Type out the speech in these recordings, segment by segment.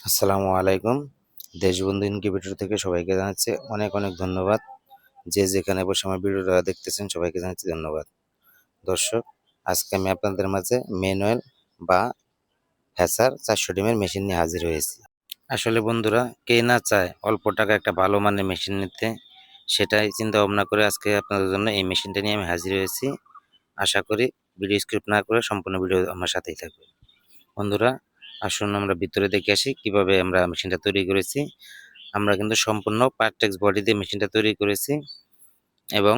আসসালামু আলাইকুম। দেশবন্ধু ইনকিউবেটর থেকে সবাইকে জানাচ্ছি অনেক অনেক ধন্যবাদ। যে যেখানে বসে আমার ভিডিওটা দেখতেছেন সবাইকে জানাচ্ছি ধন্যবাদ। দর্শক, আজকে আমি আপনাদের মাঝে ম্যানুয়াল বা হ্যাচার 400 ডিমের মেশিন নিয়ে হাজির হয়েছি। আসলে বন্ধুরা, কে না চায় অল্প টাকা একটা ভালো মানের মেশিন নিতে, সেটাই চিন্তা ভাবনা করে আজকে আপনাদের জন্য এই মেশিনটা নিয়ে আমি হাজির হয়েছি। আশা করি ভিডিও স্ক্রিপ্ট না করে সম্পূর্ণ ভিডিও আমার সাথেই থাকবে। বন্ধুরা, আসুন আমরা ভিতরে দেখে আসি কিভাবে আমরা মেশিনটা তৈরি করেছি। আমরা কিন্তু সম্পূর্ণ পার্টেক্স বডি দিয়ে মেশিনটা তৈরি করেছি এবং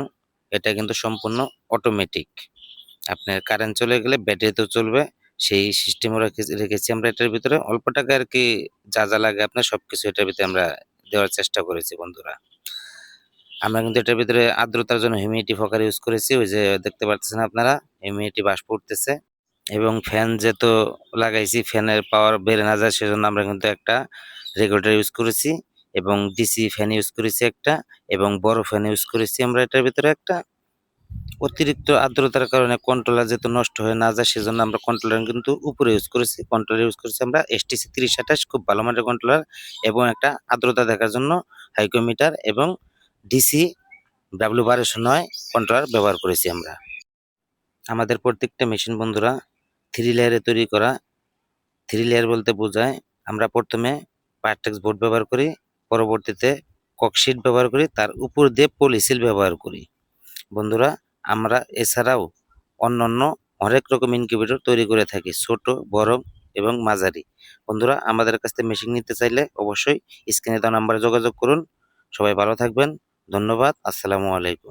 এটা কিন্তু সম্পূর্ণ অটোমেটিক। আপনার কারেন্ট চলে গেলে ব্যাটারিতেও চলবে, সেই সিস্টেমও রেখেছি আমরা এটার ভিতরে। অল্প টাকা আর কি, যা যা লাগে আপনার সবকিছু এটার ভিতরে আমরা দেওয়ার চেষ্টা করেছি বন্ধুরা। আমরা কিন্তু এটার ভিতরে আর্দ্রতার জন্য হিউমিডিটি ফকার ইউজ করেছি, ওই যে দেখতে পাচ্ছেন আপনারা হিউমিডিটি বাষ্প উঠতেছে। এবং ফ্যান যেহেতু লাগাইছি, ফ্যানের পাওয়ার বেড়ে না যায় সেজন্য আমরা কিন্তু একটা রেগুলেটর ইউজ করেছি এবং ডিসি ফ্যান ইউজ করেছি একটা, এবং বড় ফ্যান ইউজ করেছি আমরা এটার ভিতরে একটা। অতিরিক্ত আর্দ্রতার কারণে কন্ট্রোলার যেহেতু নষ্ট হয়ে না যায় সেজন্য আমরা কন্ট্রোলার কিন্তু উপরে ইউজ করেছি। কন্ট্রোলার ইউজ করেছি আমরা এসটিসি 3028, খুব ভালো মানের কন্ট্রোলার, এবং একটা আর্দ্রতা দেখার জন্য হাইকোমিটার এবং ডিসি W1209 কন্ট্রোলার ব্যবহার করেছি আমরা। আমাদের প্রত্যেকটা মেশিন বন্ধুরা 3 লেয়ারে তৈরি করা। 3 লেয়ার বলতে বোঝায় আমরা প্রথমে পার্টেক্স বোর্ড ব্যবহার করি, পরবর্তীতে ককশিট ব্যবহার করি, তার উপর দিয়ে পলিসিল ব্যবহার করি বন্ধুরা। আমরা এছাড়াও অন্যান্য অনেক রকম ইনকিউবেটর তৈরি করে থাকি, ছোট, বড় এবং মাঝারি। বন্ধুরা, আমাদের কাছ থেকে মেশিন নিতে চাইলে অবশ্যই স্ক্রিনে দেওয়া নাম্বারে যোগাযোগ করুন। সবাই ভালো থাকবেন, ধন্যবাদ, আসসালামু আলাইকুম।